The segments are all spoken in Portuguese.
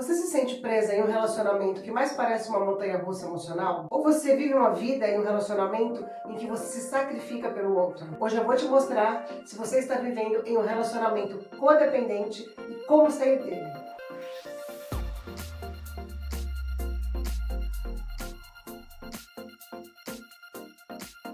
Você se sente presa em um relacionamento que mais parece uma montanha-russa emocional? Ou você vive uma vida em um relacionamento em que você se sacrifica pelo outro? Hoje eu vou te mostrar se você está vivendo em um relacionamento codependente e como sair dele.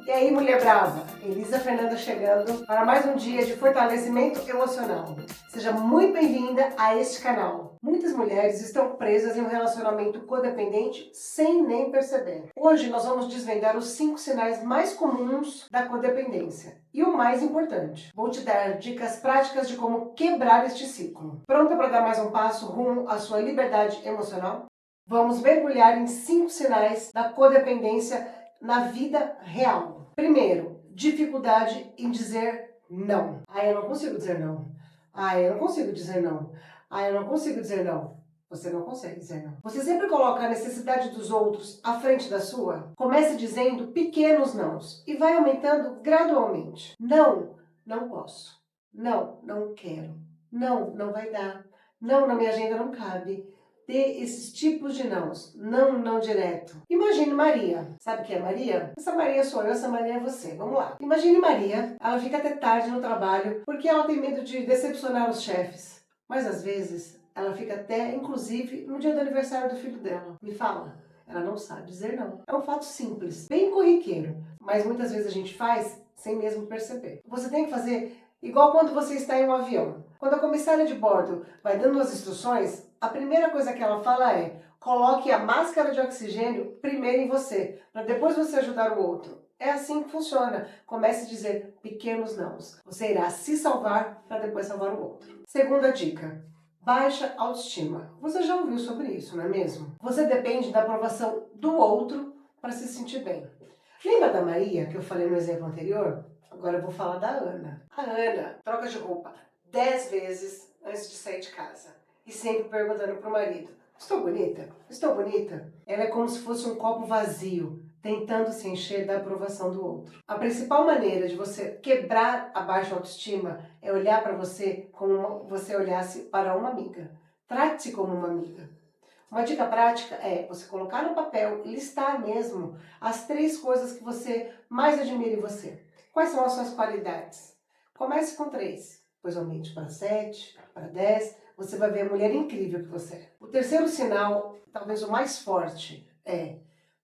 E aí, mulher brava? Elisa Fernanda chegando para mais um dia de fortalecimento emocional. Seja muito bem-vinda a este canal. Muitas mulheres estão presas em um relacionamento codependente sem nem perceber. Hoje nós vamos desvendar os 5 sinais mais comuns da codependência. E o mais importante, vou te dar dicas práticas de como quebrar este ciclo. Pronta para dar mais um passo rumo à sua liberdade emocional? Vamos mergulhar em 5 sinais da codependência na vida real. Primeiro, dificuldade em dizer não. Eu não consigo dizer não. Eu não consigo dizer não. Eu não consigo dizer não. Você não consegue dizer não. Você sempre coloca a necessidade dos outros à frente da sua? Comece dizendo pequenos nãos e vai aumentando gradualmente. Não, não posso. Não, não quero. Não, não vai dar. Não, na minha agenda não cabe. Ter esses tipos de nãos, não direto. Imagine Maria. Sabe quem é Maria? Essa Maria sou eu, essa Maria é você. Vamos lá. Imagine Maria, ela fica até tarde no trabalho porque ela tem medo de decepcionar os chefes. Mas às vezes, ela fica até, inclusive, no dia do aniversário do filho dela. Me fala, ela não sabe dizer não. É um fato simples, bem corriqueiro, mas muitas vezes a gente faz sem mesmo perceber. Você tem que fazer igual quando você está em um avião. Quando a comissária de bordo vai dando as instruções, a primeira coisa que ela fala é: coloque a máscara de oxigênio primeiro em você, para depois você ajudar o outro. É assim que funciona. Comece a dizer pequenos nãos. Você irá se salvar para depois salvar o outro. Segunda dica: baixa autoestima. Você já ouviu sobre isso, não é mesmo? Você depende da aprovação do outro para se sentir bem. Lembra da Maria, que eu falei no exemplo anterior? Agora eu vou falar da Ana. A Ana troca de roupa 10 vezes antes de sair de casa. E sempre perguntando pro marido: estou bonita? Estou bonita? Ela é como se fosse um copo vazio, tentando se encher da aprovação do outro. A principal maneira de você quebrar a baixa autoestima é olhar para você como você olhasse para uma amiga. Trate-se como uma amiga. Uma dica prática é você colocar no papel e listar mesmo as 3 coisas que você mais admira em você. Quais são as suas qualidades? Comece com 3, depois aumente para 7, para 10, você vai ver a mulher incrível que você é. O terceiro sinal, talvez o mais forte, é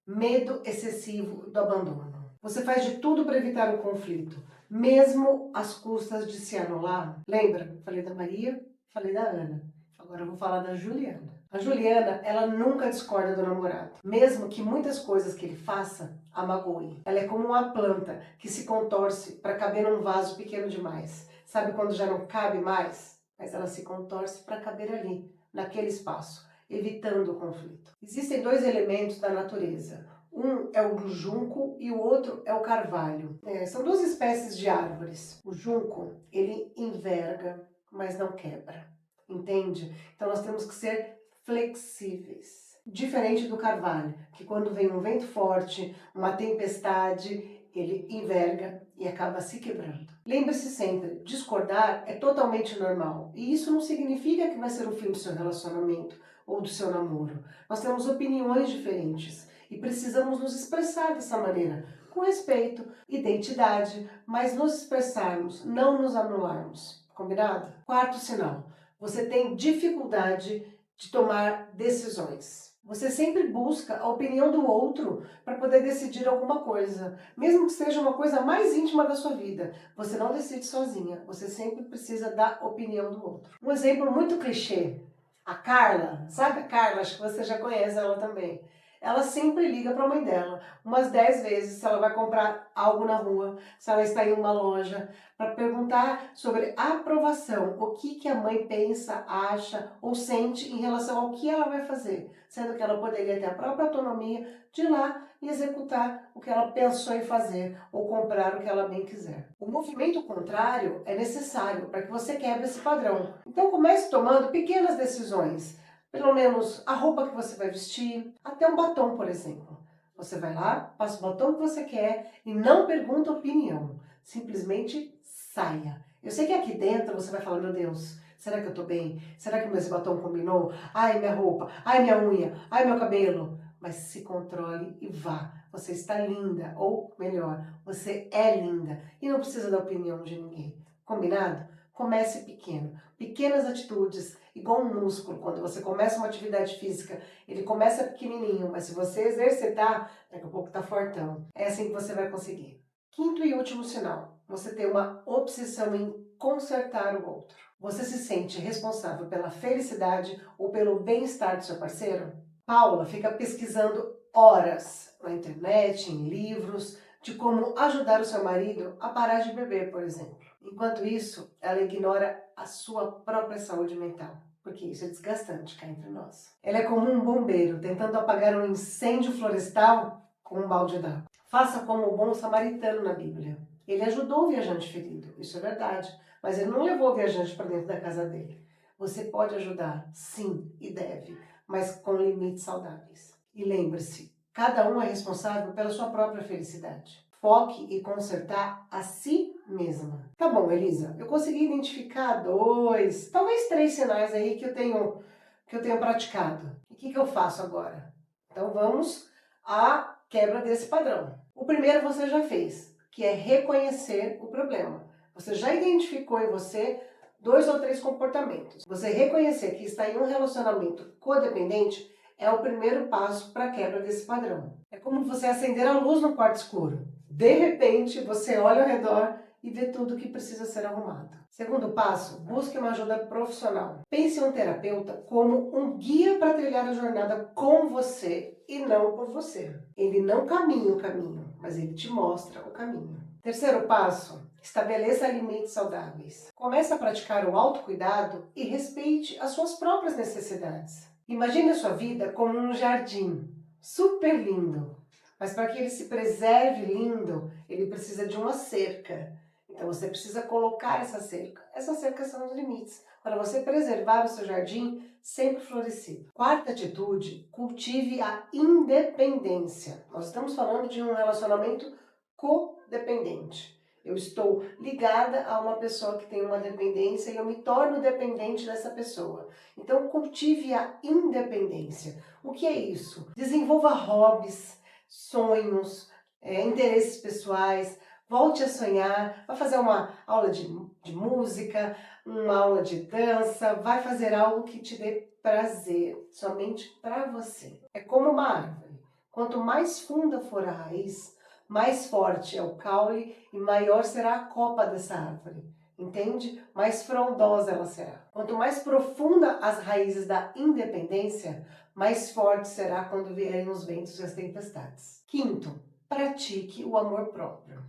medo excessivo do abandono. Você faz de tudo para evitar o conflito, mesmo às custas de se anular. Lembra? Falei da Maria, falei da Ana. Agora eu vou falar da Juliana. A Juliana, ela nunca discorda do namorado, mesmo que muitas coisas que ele faça a magoem. Ela é como uma planta que se contorce para caber num vaso pequeno demais. Sabe quando já não cabe mais? Mas ela se contorce para caber ali, naquele espaço, evitando o conflito. Existem 2 elementos da natureza. Um é o junco e o outro é o carvalho. São 2 espécies de árvores. O junco, ele enverga, mas não quebra. Entende? Então nós temos que ser flexíveis. Diferente do carvalho, que quando vem um vento forte, uma tempestade, ele enverga e acaba se quebrando. Lembre-se sempre, discordar é totalmente normal. E isso não significa que vai ser o fim do seu relacionamento ou do seu namoro. Nós temos opiniões diferentes e precisamos nos expressar dessa maneira, com respeito, identidade, mas nos expressarmos, não nos anularmos. Combinado? Quarto sinal: você tem dificuldade de tomar decisões. Você sempre busca a opinião do outro para poder decidir alguma coisa, mesmo que seja uma coisa mais íntima da sua vida. Você não decide sozinha, você sempre precisa da opinião do outro. Um exemplo muito clichê: a Carla, sabe a Carla? Acho que você já conhece ela também. Ela sempre liga para a mãe dela, umas 10 vezes, se ela vai comprar algo na rua, se ela está em uma loja, para perguntar sobre a aprovação, o que a mãe pensa, acha ou sente em relação ao que ela vai fazer, sendo que ela poderia ter a própria autonomia de ir lá e executar o que ela pensou em fazer ou comprar o que ela bem quiser. O movimento contrário é necessário para que você quebre esse padrão. Então comece tomando pequenas decisões. Pelo menos a roupa que você vai vestir, até um batom, por exemplo. Você vai lá, passa o batom que você quer e não pergunta opinião. Simplesmente saia. Eu sei que aqui dentro você vai falar: meu Deus, Será que eu tô bem? Será que meu batom combinou? Ai, minha roupa. Ai, minha unha. Ai, meu cabelo. Mas se controle e vá. Você está linda. Ou, melhor, você é linda. E não precisa da opinião de ninguém. Combinado? Comece pequeno. Pequenas atitudes, igual um músculo. Quando você começa uma atividade física, ele começa pequenininho, mas se você exercitar, daqui a pouco tá fortão. É assim que você vai conseguir. Quinto e último sinal. Você tem uma obsessão em consertar o outro. Você se sente responsável pela felicidade ou pelo bem-estar do seu parceiro? Paula fica pesquisando horas na internet, em livros, de como ajudar o seu marido a parar de beber, por exemplo. Enquanto isso, ela ignora a sua própria saúde mental, porque isso é desgastante cá entre nós. Ela é como um bombeiro tentando apagar um incêndio florestal com um balde d'água. Faça como o bom samaritano na Bíblia. Ele ajudou o viajante ferido, isso é verdade, mas ele não levou o viajante para dentro da casa dele. Você pode ajudar, sim, e deve, mas com limites saudáveis. E lembre-se, cada um é responsável pela sua própria felicidade. Foque e consertar a si mesma. Tá bom, Elisa, eu consegui identificar 2, talvez 3 sinais aí que eu tenho praticado. E o que eu faço agora? Então vamos à quebra desse padrão. O primeiro você já fez, que é reconhecer o problema. Você já identificou em você 2 ou 3 comportamentos. Você reconhecer que está em um relacionamento codependente é o primeiro passo para a quebra desse padrão. É como você acender a luz no quarto escuro. De repente, você olha ao redor e vê tudo que precisa ser arrumado. Segundo passo, busque uma ajuda profissional. Pense em um terapeuta como um guia para trilhar a jornada com você e não por você. Ele não caminha o caminho, mas ele te mostra o caminho. Terceiro passo, estabeleça limites saudáveis. Comece a praticar o autocuidado e respeite as suas próprias necessidades. Imagine a sua vida como um jardim super lindo, mas para que ele se preserve lindo, ele precisa de uma cerca. Então você precisa colocar essa cerca. Essas cercas são os limites para você preservar o seu jardim sempre florescido. Quarta atitude, cultive a independência. Nós estamos falando de um relacionamento codependente. Eu estou ligada a uma pessoa que tem uma dependência e eu me torno dependente dessa pessoa. Então, cultive a independência. O que é isso? Desenvolva hobbies, sonhos, interesses pessoais, volte a sonhar, vai fazer uma aula de música, uma aula de dança, vai fazer algo que te dê prazer, somente para você. É como uma árvore. Quanto mais funda for a raiz, mais forte é o caule e maior será a copa dessa árvore. Entende? Mais frondosa ela será. Quanto mais profunda as raízes da independência, mais forte será quando vierem os ventos e as tempestades. Quinto, pratique o amor próprio.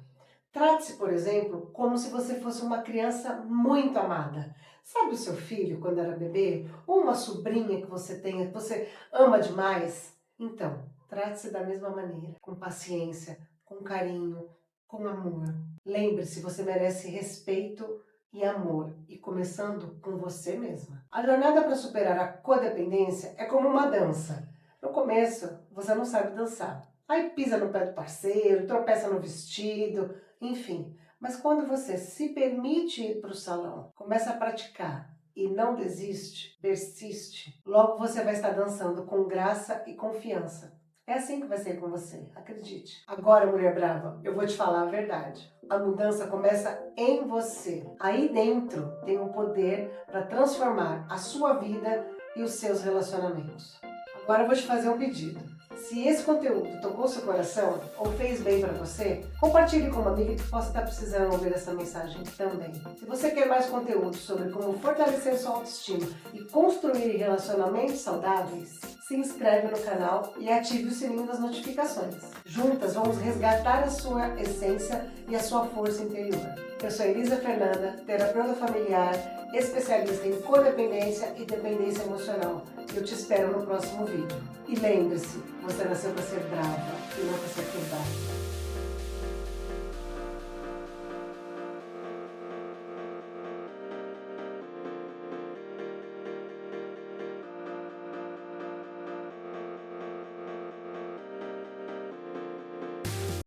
Trate-se, por exemplo, como se você fosse uma criança muito amada. Sabe o seu filho quando era bebê? Ou uma sobrinha que você tenha, que você ama demais? Então, trate-se da mesma maneira, com paciência, com carinho, com amor. Lembre-se, você merece respeito e amor, e começando com você mesma. A jornada para superar a codependência é como uma dança. No começo, você não sabe dançar. Aí pisa no pé do parceiro, tropeça no vestido, enfim. Mas quando você se permite ir para o salão, começa a praticar e não desiste, persiste, logo você vai estar dançando com graça e confiança. É assim que vai ser com você, acredite. Agora, mulher brava, eu vou te falar a verdade. A mudança começa em você. Aí dentro tem o poder para transformar a sua vida e os seus relacionamentos. Agora eu vou te fazer um pedido. Se esse conteúdo tocou seu coração ou fez bem para você, compartilhe com uma amiga que possa estar precisando ouvir essa mensagem também. Se você quer mais conteúdo sobre como fortalecer sua autoestima e construir relacionamentos saudáveis, se inscreve no canal e ative o sininho das notificações. Juntas vamos resgatar a sua essência e a sua força interior. Eu sou Elisa Fernanda, terapeuta familiar, especialista em codependência e dependência emocional. Eu te espero no próximo vídeo. E lembre-se, você nasceu para ser brava e não para ser quebrada.